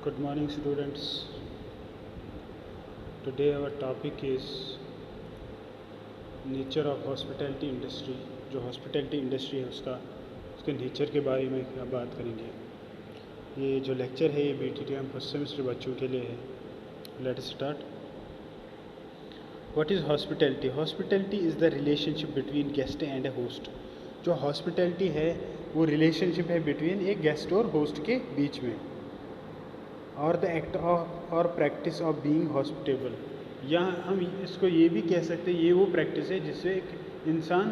Good morning, students. Today our topic is nature of hospitality industry. जो hospitality industry है उसके nature के बारे में क्या बात करेंगे। ये जो लेक्चर है ये BTTM फर्स्ट सेमेस्टर बच्चों के लिए है। Let us start. What is hospitality? Hospitality is the relationship between guest and A host. जो हॉस्पिटैलिटी है वो रिलेशनशिप है बिटवीन एक गेस्ट और होस्ट के बीच में। और द एक्ट और प्रैक्टिस ऑफ बीइंग हॉस्पिटेबल, या हम इसको ये भी कह सकते हैं ये वो प्रैक्टिस है जिससे एक इंसान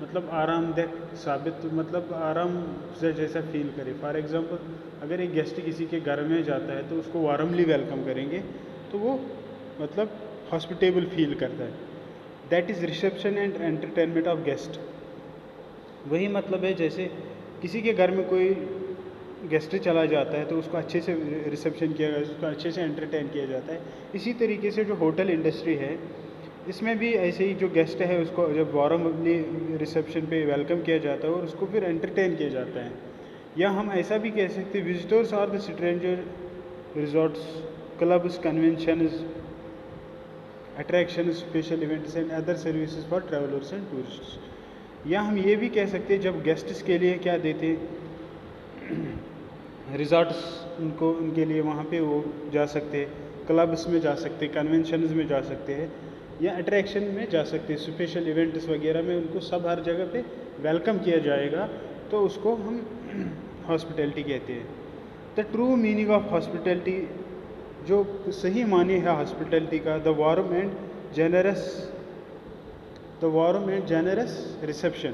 मतलब आरामदायक साबित मतलब आराम से जैसा फील करे। फॉर एग्जांपल अगर एक गेस्ट किसी के घर में जाता है तो उसको वार्मली वेलकम करेंगे तो वो मतलब हॉस्पिटेबल फील करता है। That is reception and entertainment of guest. वही मतलब है जैसे किसी के घर में कोई गेस्ट चला जाता है तो उसको अच्छे से रिसेप्शन किया जाता है, उसको अच्छे से एंटरटेन किया जाता है। इसी तरीके से जो होटल इंडस्ट्री है इसमें भी ऐसे ही जो गेस्ट है उसको जब वार्मली रिसेप्शन पे वेलकम किया जाता है और उसको फिर एंटरटेन किया जाता है। या हम ऐसा भी कह सकते हैं visitors are the stranger resorts, clubs, conventions, attraction, special events and other services for travellers and tourists. या हम ये भी कह सकते हैं जब गेस्ट्स के लिए क्या देते रिजॉर्ट्स उनको उनके लिए वहाँ पे वो जा सकते हैं, क्लब्स में जा सकते हैं, कन्वेंशंस में जा सकते हैं या अट्रैक्शन में जा सकते हैं, स्पेशल इवेंट्स वगैरह में उनको सब हर जगह पे वेलकम किया जाएगा तो उसको हम हॉस्पिटैलिटी कहते हैं। The true meaning of hospitality, जो सही मानी है हॉस्पिटैलिटी का, the warm and generous reception.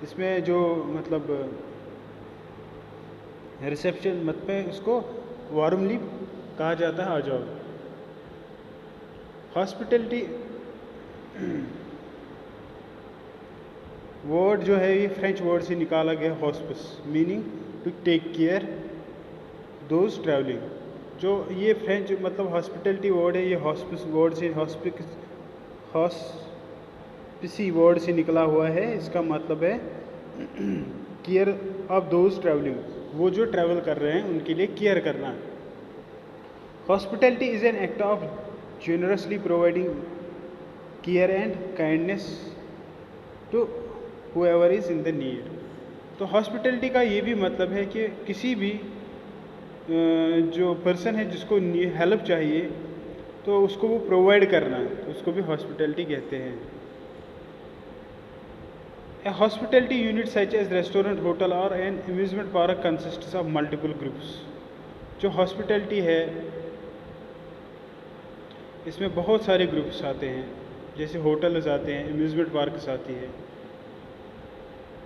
इसमें जो मतलब रिसेप्शन मत पे उसको वार्मली कहा जाता है आ जाओ। हॉस्पिटैलिटी वर्ड जो है ये फ्रेंच वर्ड से निकाला गया hospice, meaning to take care those travelling. जो ये फ्रेंच मतलब हॉस्पिटैलिटी वर्ड है ये हॉस्पिस वर्ड से हॉस्पिसी वर्ड से निकला हुआ है। इसका मतलब है केयर ऑफ दोज ट्रैवलिंग, वो जो ट्रैवल कर रहे हैं उनके लिए केयर करना। Hospitality is an act of generously providing care and kindness to whoever is in the need. तो हॉस्पिटैलिटी का ये भी मतलब है कि किसी भी जो पर्सन है जिसको हेल्प चाहिए तो उसको वो प्रोवाइड करना, तो उसको भी हॉस्पिटैलिटी कहते हैं। A hospitality unit such as restaurant, hotel or an amusement park consists of multiple groups। जो हॉस्पिटैलिटी है इसमें बहुत सारे ग्रुप्स आते हैं, जैसे होटल्स आते हैं, अम्यूज़मेंट पार्क्स आती है,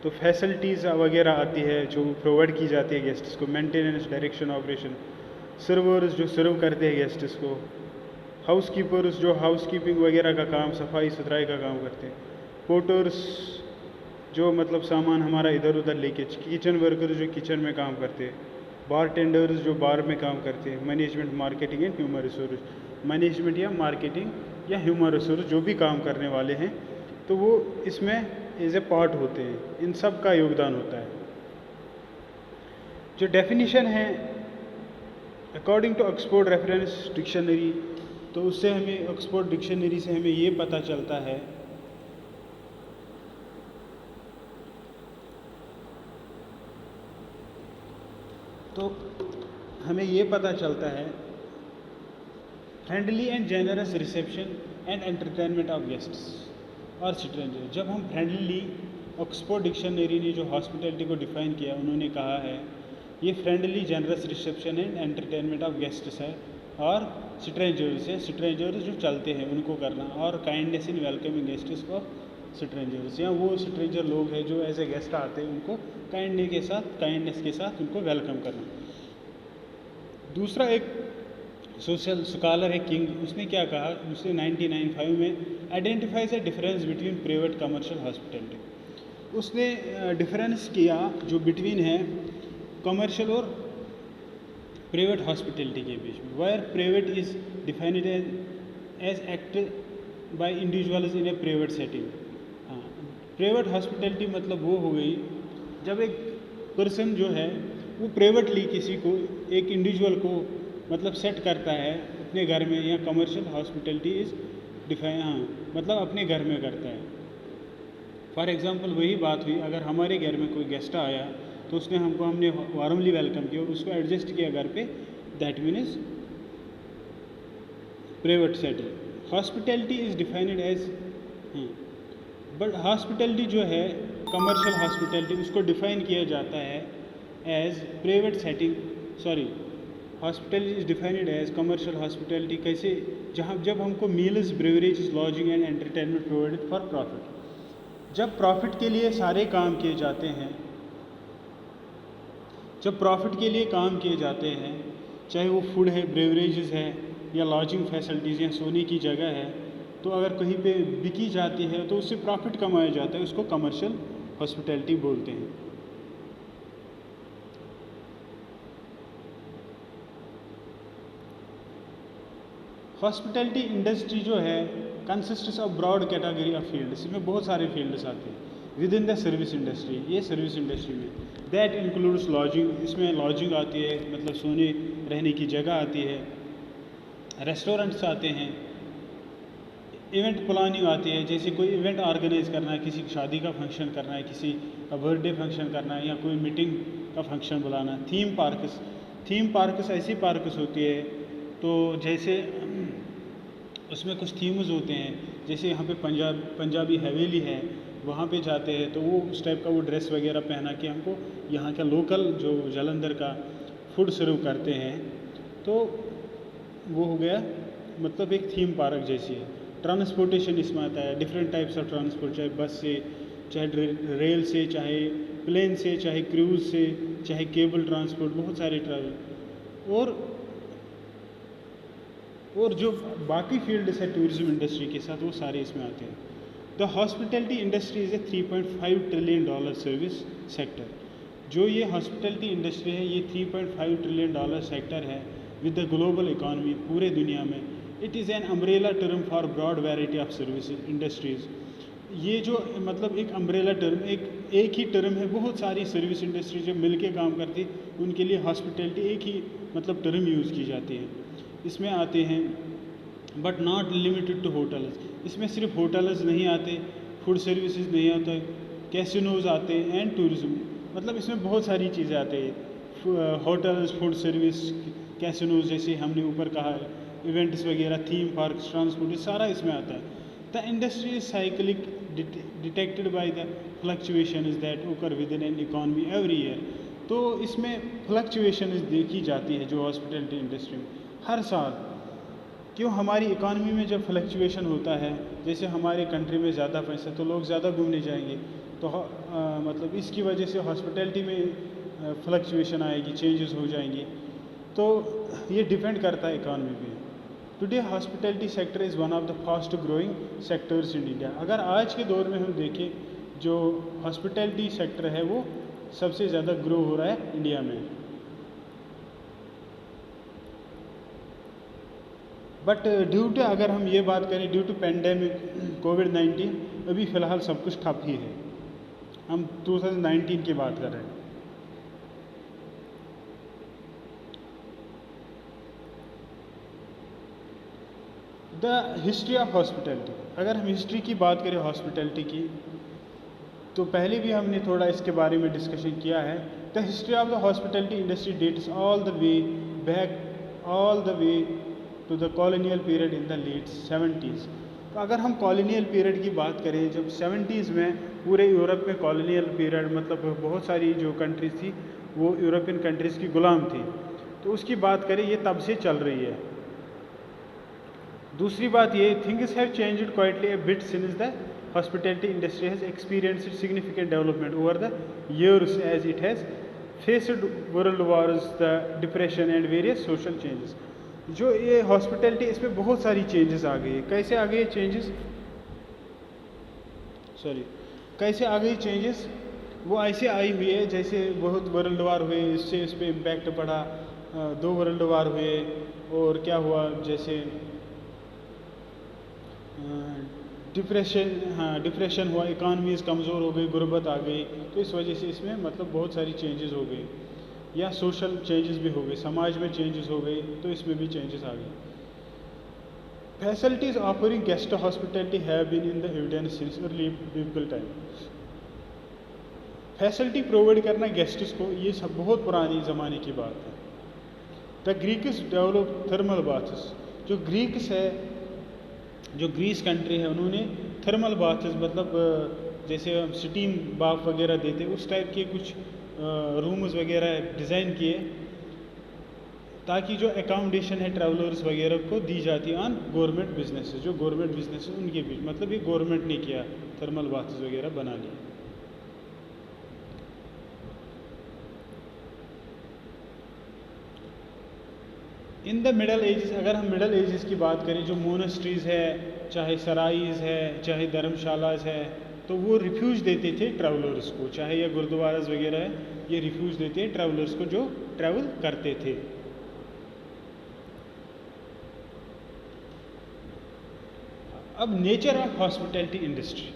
तो फैसिलिटीज़ वगैरह आती है जो प्रोवाइड की जाती है गेस्ट्स को, मेंटेनेंस, डायरेक्शन, ऑपरेशन, सर्वर्स जो सर्व करते हैं गेस्ट्स को, हाउस कीपर्स जो हाउस कीपिंग वगैरह का काम, सफाई सुथराई का काम करते हैं, पोर्टर्स जो मतलब सामान हमारा इधर उधर लेके, किचन वर्कर्स जो किचन में काम करते हैं, बार टेंडर्स जो बार में काम करते हैं, management, marketing and human resource, management या मार्केटिंग या ह्यूमन रिसोर्स जो भी काम करने वाले हैं तो वो इसमें एज ए पार्ट होते हैं, इन सब का योगदान होता है। जो डेफिनेशन है according to Oxford reference dictionary, तो उससे हमें ऑक्सफोर्ड डिक्शनरी से हमें ये पता चलता है friendly and generous reception and entertainment of guests और स्ट्रेंजर। जब हम फ्रेंडली, ऑक्सफोर्ड डिक्शनरी ने जो हॉस्पिटैलिटी को डिफ़ाइन किया उन्होंने कहा है ये friendly, generous reception and entertainment of guests है और स्ट्रेंजर्स है, स्ट्रेंजर्स जो चलते हैं उनको करना, और kindness in welcoming guests of strangers, या वो स्ट्रेंजर लोग हैं जो एज ए गेस्ट आते हैं उनको काइंडनेस के साथ उनको वेलकम करना। दूसरा एक सोशल स्कॉलर है किंग, उसने क्या कहा, उसने 1995 में identifies a difference between private commercial hospitality. उसने डिफरेंस किया जो बिटवीन है कमर्शियल और प्राइवेट हॉस्पिटैलिटी के बीच में। वायर private is defined as act by individuals in a private setting. Private hospitality मतलब वो हो गई जब एक पर्सन जो है वो प्राइवेटली किसी को, एक इंडिविजुअल को मतलब सेट करता है अपने घर में, या कमर्शियल हॉस्पिटैलिटी इज़ डिफाइन, हाँ मतलब अपने घर में करता है। फॉर एग्ज़ाम्पल वही बात हुई, अगर हमारे घर में कोई गेस्ट आया तो उसने हमने वार्मली वेलकम किया और उसको एडजस्ट किया घर पे, that means private setting. Hospitality is defined as, but hospitality जो है कमर्शियल हॉस्पिटैलिटी, उसको डिफाइन किया जाता है as private setting, sorry hospitality is defined as commercial hospitality. कैसे? जहाँ जब हमको meals, beverage, lodging and entertainment provided for profit, जब प्रॉफिट के लिए सारे काम किए जाते हैं, जब प्रॉफिट के लिए काम किए जाते हैं, चाहे वो फूड है, ब्रेवरेजेस है, या लॉजिंग फैसिलिटीज़ या सोने की जगह है, तो अगर कहीं पे बिकी जाती है तो उससे प्रॉफिट कमाया जाता है, उसको कमर्शियल हॉस्पिटैलिटी बोलते हैं। हॉस्पिटैलिटी इंडस्ट्री जो है consists of broad category of fields, इसमें बहुत सारे फील्ड्स आते हैं within the service industry. ये सर्विस इंडस्ट्री में दैट इंक्लूड्स लॉजिंग, इसमें लॉजिंग आती है मतलब सोने रहने की जगह आती है, रेस्टोरेंट्स आते हैं, इवेंट प्लानिंग आती है, जैसे कोई इवेंट ऑर्गेनाइज करना है, किसी शादी का फंक्शन करना है, किसी का बर्थडे फंक्शन करना है, या कोई मीटिंग का फंक्शन बुलाना। थीम पार्क्स, थीम पार्क्स ऐसी पार्क्स होती है तो जैसे उसमें कुछ थीम्स होते हैं, जैसे यहाँ पे पंजाबी हवेली है, वहाँ पे जाते हैं तो वो उस टाइप का वो ड्रेस वगैरह पहना के हमको यहाँ का लोकल जो जालंधर का फूड सर्व करते हैं, तो वो हो गया मतलब एक थीम पार्क जैसी है। ट्रांसपोर्टेशन इसमें आता है, डिफरेंट टाइप्स ऑफ ट्रांसपोर्ट, चाहे बस से, चाहे रेल से, चाहे प्लेन से, चाहे क्रूज़ से, चाहे केबल ट्रांसपोर्ट, बहुत सारे ट्रैवल, और जो बाकी फील्ड्स है टूरिज्म इंडस्ट्री के साथ, वो सारे इसमें आते हैं। The hospitality industry is a $3.5 trillion service sector. जो ये हॉस्पिटैलिटी इंडस्ट्री है ये $3.5 ट्रिलियन सेक्टर है विद द ग्लोबल इकॉनमी, पूरे दुनिया में। It is an umbrella term for broad variety of service industries. ये जो मतलब एक अम्ब्रेला टर्म, एक ही टर्म है, बहुत सारी सर्विस इंडस्ट्री जब मिल के काम करती उनके लिए हॉस्पिटैलिटी एक ही मतलब टर्म यूज़ की जाती है। इसमें आते हैं but not limited to hotels, इसमें सिर्फ होटल्स नहीं आते, फूड सर्विसेज नहीं आते, कैसिनोज आते हैं एंड टूरिज्म, मतलब इसमें बहुत सारी चीज़ें आती हैं, होटल्स, फूड सर्विस, कैसिनोज जैसे हमने ऊपर कहा, इवेंट्स वगैरह, थीम पार्क, ट्रांसपोर्ट, ये सारा इसमें आता है। The industry is cyclic detected by the fluctuation is that occur within an economy every year. तो इसमें फ्लक्चुएशन देखी जाती है जो हॉस्पिटैलिटी इंडस्ट्री में हर साल। क्यों? हमारी इकॉनमी में जब फ्लक्चुएशन होता है, जैसे हमारे कंट्री में ज़्यादा पैसा तो लोग ज़्यादा घूमने जाएंगे, तो मतलब इसकी वजह से हॉस्पिटैलिटी में फ्लक्चुएशन आएगी, चेंजेस हो जाएंगी, तो ये डिपेंड करता है इकॉनमी पे। Today hospitality sector is one of the fast growing sectors in India. अगर आज के दौर में हम देखें, जो हॉस्पिटैलिटी सेक्टर है वो सबसे ज़्यादा ग्रो हो रहा है इंडिया में। बट ड्यू टू, अगर हम ये बात करें, ड्यू टू पेंडेमिक कोविड-19 अभी फ़िलहाल सब कुछ ठप ही है। हम 2019 की बात कर रहे हैं। द हिस्ट्री ऑफ हॉस्पिटैलिटी, अगर हम हिस्ट्री की बात करें हॉस्पिटैलिटी की, तो पहले भी हमने थोड़ा इसके बारे में डिस्कशन किया है। The history of the hospitality industry dates all the way to the colonial period in the late 70s। तो अगर हम कॉलोनियल पीरियड की बात करें, जब 70s में पूरे यूरोप में कॉलोनियल पीरियड, मतलब बहुत सारी जो कंट्रीज़ थी वो यूरोपियन कंट्रीज़ की गुलाम थी, तो उसकी बात करें ये तब से चल रही है। दूसरी बात ये, things have changed quietly a bit since the hospitality industry has experienced significant development over the years as it has faced world wars, the depression and various social changes. जो ये हॉस्पिटैलिटी, इसमें बहुत सारी चेंजेस आ गई है। कैसे आ गई changes? कैसे आ गई चेंजेस? वो ऐसे आई हुई है जैसे बहुत वर्ल्ड वार हुए, इससे इस पर इम्पैक्ट पड़ा, 2 वर्ल्ड वार हुए, और क्या हुआ, जैसे डिप्रेशन हुआ, इकॉनमीज़ कमज़ोर हो गई, गुर्बत आ गई, तो इस वजह से इसमें मतलब बहुत सारी चेंजेस हो गई। या सोशल चेंजेस भी हो गए, समाज में चेंजेस हो गए, तो इसमें भी चेंजेस आ गए। Facilities offering guest hospitality have been in the evidence since early biblical time. Facility provide करना गेस्ट्स को, ये सब बहुत पुरानी ज़माने की बात है। The Greeks develop thermal baths. जो ग्रीक्स है, जो ग्रीस कंट्री है, उन्होंने थर्मल बाथ्स मतलब जैसे हम स्टीम बाफ वगैरह देते, उस टाइप के कुछ रूम्स वगैरह डिज़ाइन किए, ताकि जो अकोमोडेशन है ट्रैवलर्स वगैरह को दी जाती है ऑन गवर्नमेंट बिजनेस, जो गवर्नमेंट बिजनेस है उनके बीच, मतलब ये गवर्नमेंट ने किया थर्मल बाथ्स वगैरह बना लिए। इन द मिडल एजेस, अगर हम मिडल एजेस की बात करें, जो मोनेस्ट्रीज़ है, चाहे सराइज़ है, चाहे धर्मशालाज है, तो वो रिफ्यूज देते थे ट्रैवलर्स को, चाहे ये गुरुद्वाराज वगैरह है, ये रिफ्यूज देते हैं ट्रैवलर्स को जो ट्रैवल करते थे। अब नेचर ऑफ हॉस्पिटैलिटी इंडस्ट्री,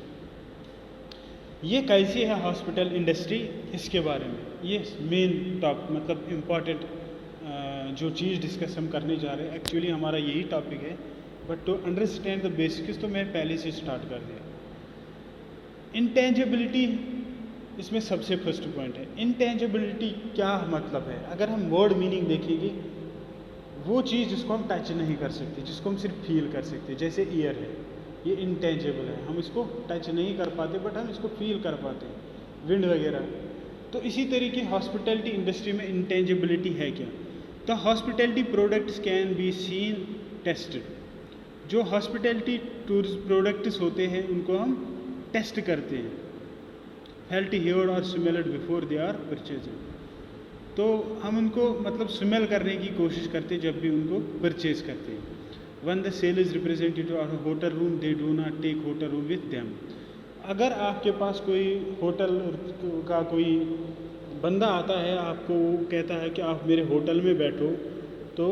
ये कैसी है हॉस्पिटल इंडस्ट्री, इसके बारे में ये मेन टॉप मतलब इम्पॉर्टेंट जो चीज़ डिस्कस हम करने जा रहे हैं, एक्चुअली हमारा यही टॉपिक है, but to understand the basics तो मैं पहले से स्टार्ट कर दिया। इंटेंजिबिलिटी इसमें सबसे फर्स्ट पॉइंट है। इंटेंजिबिलिटी क्या मतलब है? अगर हम वर्ड मीनिंग देखेंगे, वो चीज़ जिसको हम टच नहीं कर सकते, जिसको हम सिर्फ फील कर सकते, जैसे ईयर है, ये इंटेंजिबल है, हम इसको टच नहीं कर पाते बट हम इसको फील कर पाते हैं, विंड वगैरह। तो इसी तरीके हॉस्पिटैलिटी इंडस्ट्री में इंटेंजिबिलिटी है क्या? तो hospitality products can be seen tested. जो हॉस्पिटैलिटी टूरिस्ट प्रोडक्ट्स होते हैं उनको हम टेस्ट करते हैं, फेल्ट, हियर्ड और smelled before they are purchased. तो हम उनको मतलब स्मेल करने की कोशिश करते हैं जब भी उनको परचेज करते हैं। One the sale is representative of hotel room, they do not take hotel room with them. अगर आपके पास कोई होटल का कोई बंदा आता है, आपको वो कहता है कि आप मेरे होटल में बैठो, तो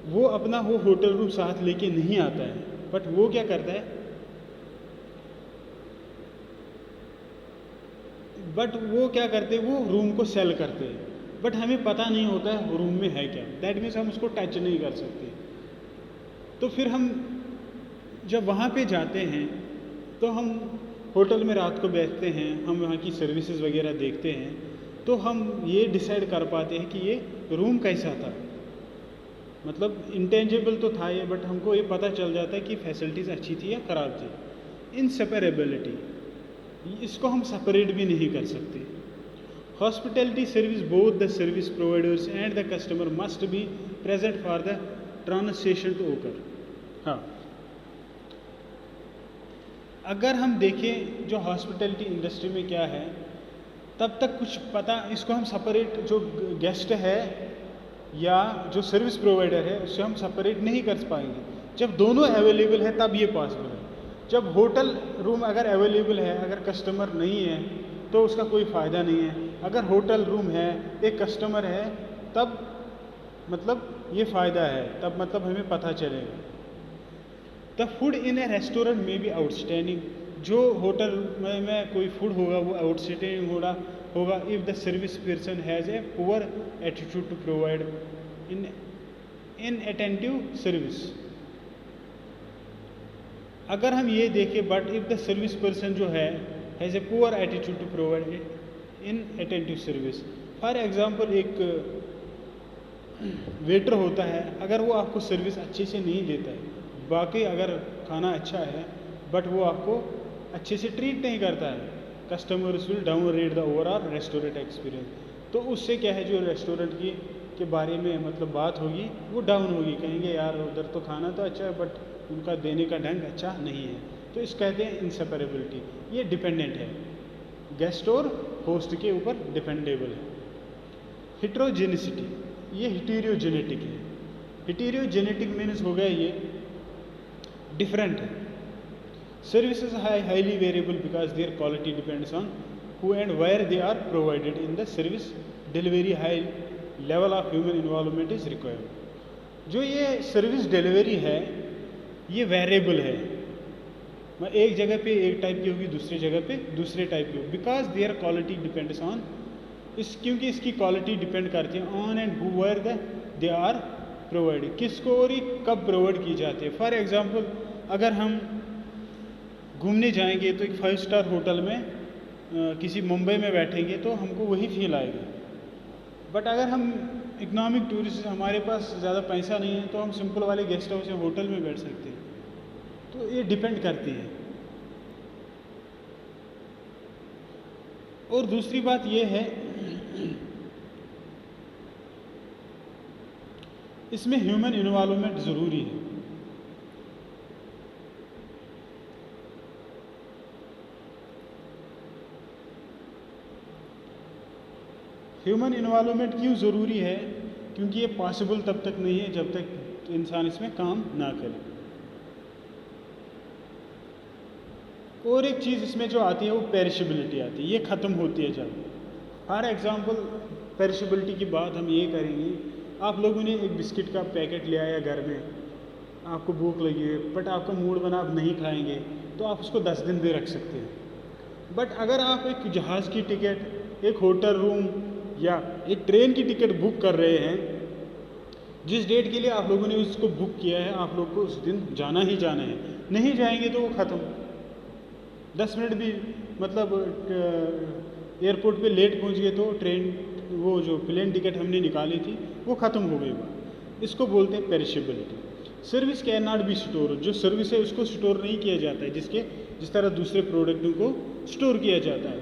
वो अपना वो होटल रूम साथ लेके नहीं आता है, बट वो क्या करता है, वो क्या करते हैं, वो रूम को सेल करते हैं, बट हमें पता नहीं होता है रूम में है क्या। दैट मीन्स हम उसको टच नहीं कर सकते। तो फिर हम जब वहाँ पे जाते हैं तो हम होटल में रात को बैठते हैं, हम वहाँ की सर्विसेज वगैरह देखते हैं, तो हम ये डिसाइड कर पाते हैं कि ये रूम कैसा था। मतलब इंटेंजिबल तो था ये, बट हमको ये पता चल जाता है कि फैसिलिटीज़ अच्छी थी या ख़राब थी। इनसेपरेबिलिटी, इसको हम सेपरेट भी नहीं कर सकते। Hospitality service, both the service providers and the customer must be present for the translation to occur. हाँ, अगर हम देखें जो हॉस्पिटैलिटी इंडस्ट्री में क्या है, तब तक कुछ पता, इसको हम सेपरेट, जो गेस्ट है या जो सर्विस प्रोवाइडर है उससे हम सेपरेट नहीं कर पाएंगे। जब दोनों अवेलेबल है तब ये पॉसिबल है। जब होटल रूम अगर अवेलेबल है, अगर कस्टमर नहीं है तो उसका कोई फ़ायदा नहीं है। अगर होटल रूम है, एक कस्टमर है, तब मतलब ये फ़ायदा है, तब मतलब हमें पता चलेगा। The food in A restaurant में भी आउटस्टैंडिंग, जो होटल में कोई फूड होगा वो आउटस्टैंडिंग होगा if the service person has a poor attitude to provide inattentive service. अगर हम ये देखें, but if the service person जो है has a poor attitude to provide inattentive service. For example, एक वेटर होता है, अगर वो आपको सर्विस अच्छे से नहीं देता है, बाकी अगर खाना अच्छा है बट वो आपको अच्छे से ट्रीट नहीं करता है, customers will down rate the overall restaurant experience. तो उससे क्या है, जो रेस्टोरेंट के बारे में मतलब बात होगी वो डाउन होगी, कहेंगे यार उधर तो खाना तो अच्छा है बट उनका देने का ढंग अच्छा नहीं है। तो इस कहते हैं इनसेपरेबिलिटी। ये डिपेंडेंट है, गेस्ट और होस्ट के ऊपर डिपेंडेबल है। हिट्रोजेनिसिटी, ये हिटीरियोजेनेटिक है। हिटीरियोजेनेटिक मीन्स हो गया ये डिफरेंट है। Services highly variable because their quality depends on who and where they are provided in the service delivery. High level of human involvement is required. जो ये सर्विस डिलीवरी है ये वेरिएबल है, एक जगह पे एक टाइप की होगी, दूसरी जगह पे दूसरे टाइप की होगी, because their quality depends on क्योंकि इसकी क्वालिटी डिपेंड करती है on and where they are provide, किसको और ये कब प्रोवाइड की जाती है। फॉर एग्ज़ाम्पल अगर हम घूमने जाएंगे तो एक 5 स्टार होटल में किसी मुंबई में बैठेंगे तो हमको वही फील आएगा। बट अगर हम इकोनॉमिक टूरिस्ट, हमारे पास ज़्यादा पैसा नहीं है, तो हम सिंपल वाले गेस्ट हाउस या होटल में बैठ सकते हैं। तो ये डिपेंड करती है। और दूसरी बात ये है, इसमें ह्यूमन इन्वॉल्वमेंट ज़रूरी है। ह्यूमन इन्वॉल्वमेंट क्यों ज़रूरी है? क्योंकि ये पॉसिबल तब तक नहीं है जब तक इंसान इसमें काम ना करे। और एक चीज़ इसमें जो आती है वो पेरिशेबिलिटी आती है, ये ख़त्म होती है जब। फॉर एग्ज़ाम्पल पेरिशेबिलिटी की बात हम ये करेंगे, आप लोगों ने एक बिस्किट का पैकेट ले आया घर में, आपको भूख लगी है बट आपका मूड बना आप नहीं खाएंगे, तो आप उसको 10 दिन भी रख सकते हैं। बट अगर आप एक जहाज़ की टिकट, एक होटल रूम या एक ट्रेन की टिकट बुक कर रहे हैं, जिस डेट के लिए आप लोगों ने उसको बुक किया है, आप लोग को उस दिन जाना ही जाना है, नहीं जाएंगे तो वो ख़त्म। 10 मिनट भी मतलब एयरपोर्ट पे लेट पहुंच गए तो ट्रेन, वो जो प्लेन टिकट हमने निकाली थी वो ख़त्म हो गई। इसको बोलते हैं perishability. Service can not be store, जो सर्विस है उसको स्टोर नहीं किया जाता है जिस तरह दूसरे प्रोडक्टों को स्टोर किया जाता है।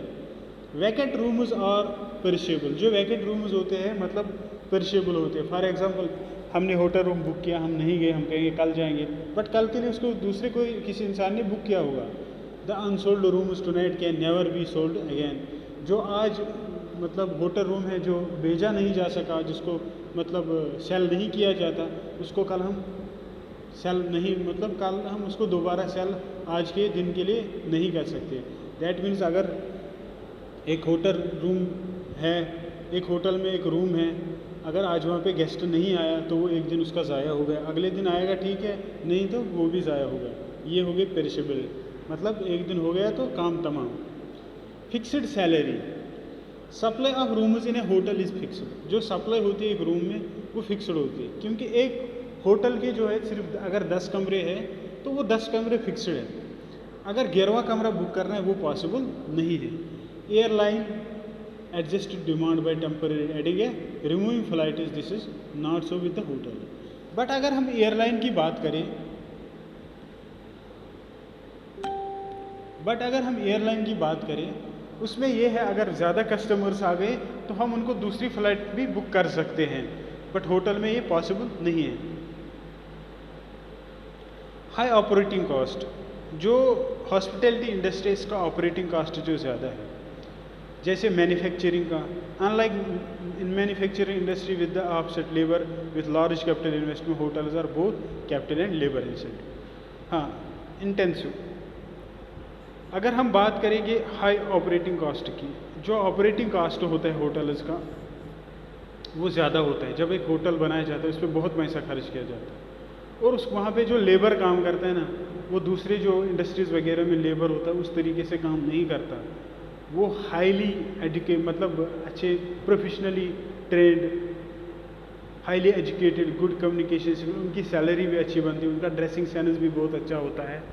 वैकेंट रूम्स और पेरिशेबल, जो वैकेंट रूम्स होते हैं मतलब पेरिशेबल होते हैं। फॉर एग्जांपल हमने होटल रूम बुक किया, हम नहीं गए, हम कहेंगे कल जाएंगे, बट कल के लिए उसको दूसरे कोई किसी इंसान ने बुक किया होगा। The unsold rooms tonight can never be sold again, जो आज मतलब होटल रूम है जो भेजा नहीं जा सका, जिसको मतलब सेल नहीं किया जाता, उसको कल हम सेल नहीं, मतलब कल हम उसको दोबारा सेल आज के दिन के लिए नहीं कर सकते। दैट मीन्स अगर एक होटल रूम है, एक होटल में एक रूम है, अगर आज वहाँ पे गेस्ट नहीं आया तो वो एक दिन उसका ज़ाया हो गया, अगले दिन आएगा ठीक है, नहीं तो वो भी ज़ाया हो गया। ये हो गई पेरिशेबल, मतलब एक दिन हो गया तो काम तमाम। Fixed salary, supply of rooms in A hotel is fixed, जो सप्लाई होती है एक रूम में वो फिक्स्ड होती है, क्योंकि एक होटल के जो है सिर्फ अगर 10 कमरे हैं तो वो 10 कमरे फिक्स्ड है। अगर 11वां कमरा बुक करना है वो पॉसिबल नहीं है। Airline adjust demand by temporary adding A removing flight is, this is not so with the hotel. But अगर हम एयरलाइन की बात करें, उसमें यह है अगर ज़्यादा कस्टमर्स आ गए तो हम उनको दूसरी फ़्लाइट भी बुक कर सकते हैं, बट होटल में ये पॉसिबल नहीं है। हाई ऑपरेटिंग कॉस्ट, जो हॉस्पिटैलिटी इंडस्ट्री इसका ऑपरेटिंग कॉस्ट जो ज़्यादा है, जैसे मैन्युफैक्चरिंग का, unlike in manufacturing industry with the offset labour with large capital investment, hotels are both capital and labour incentive. हाँ, इंटेंसिव। अगर हम बात करेंगे हाई ऑपरेटिंग कॉस्ट की, जो ऑपरेटिंग कॉस्ट होता है होटल्स का वो ज़्यादा होता है। जब एक होटल बनाया जाता है उस पर बहुत पैसा खर्च किया जाता है, और उस वहाँ पे जो लेबर काम करता है ना, वो दूसरे जो इंडस्ट्रीज़ वगैरह में लेबर होता है उस तरीके से काम नहीं करता। वो हाईली मतलब अच्छे professionally trained, highly educated, good communication, उनकी सैलरी भी अच्छी बनती है, उनका ड्रेसिंग सेंस भी बहुत अच्छा होता है।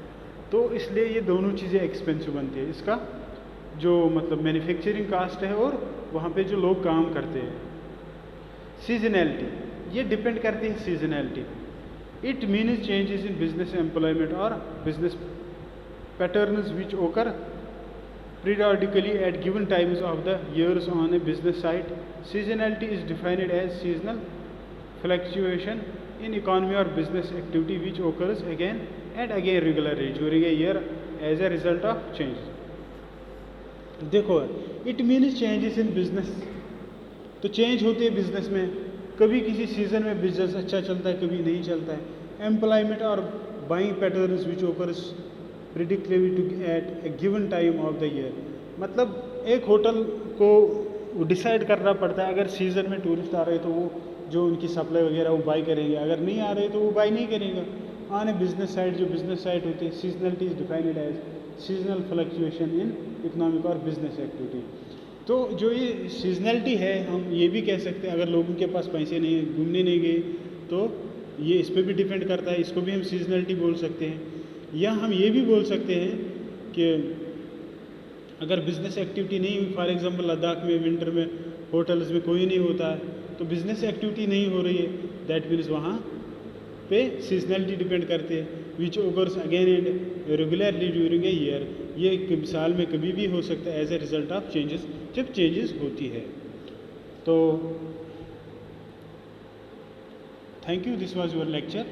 तो इसलिए ये दोनों चीज़ें एक्सपेंसिव बनती है, इसका जो मतलब मैन्युफैक्चरिंग कास्ट है और वहाँ पे जो लोग काम करते हैं। सीजनैलिटी, ये डिपेंड करती है seasonality. It means changes in business employment और बिजनेस पैटर्न्स विच ओकर periodically at given times of the years on a business site. Seasonality is defined as seasonal fluctuation in economy or business activity which occurs again and again regularly during a year as a result of change. देखो, it means changes in business, तो change होती है business में, कभी किसी season में business अच्छा चलता है, कभी नहीं चलता है। एम्प्लॉयमेंट और buying patterns which occurs predictively to at a given time of the year, मतलब एक होटल को डिसाइड करना पड़ता है, अगर सीज़न में टूरिस्ट आ रहे तो वो जो उनकी सप्लाई वगैरह वो बाई करेंगे, अगर नहीं आ रहे तो वो बाई नहीं करेंगे। ऑन ए बिजनेस साइड, जो बिजनेस साइड होती है, seasonality is defined as seasonal fluctuation in economic और बिजनेस एक्टिविटी। तो जो ये सीजनलिटी है, हम ये भी कह सकते हैं, अगर लोगों के पास पैसे नहीं घूमने नहीं गए तो ये इस पर भी डिपेंड करता है, इसको भी हम सीजनलिटी बोल सकते हैं। या हम ये भी बोल सकते हैं कि अगर बिज़नेस एक्टिविटी नहीं हुई, फॉर एग्जांपल लद्दाख में विंटर में होटल्स में कोई नहीं होता है, तो बिज़नेस एक्टिविटी नहीं हो रही है, दैट मीन्स वहाँ पे सीजनलिटी डिपेंड करते हैं, which occurs again and regularly during a year. ये साल में कभी भी हो सकता है as a result of changes, जब चेंजेस होती है। तो thank you, this was your lecture.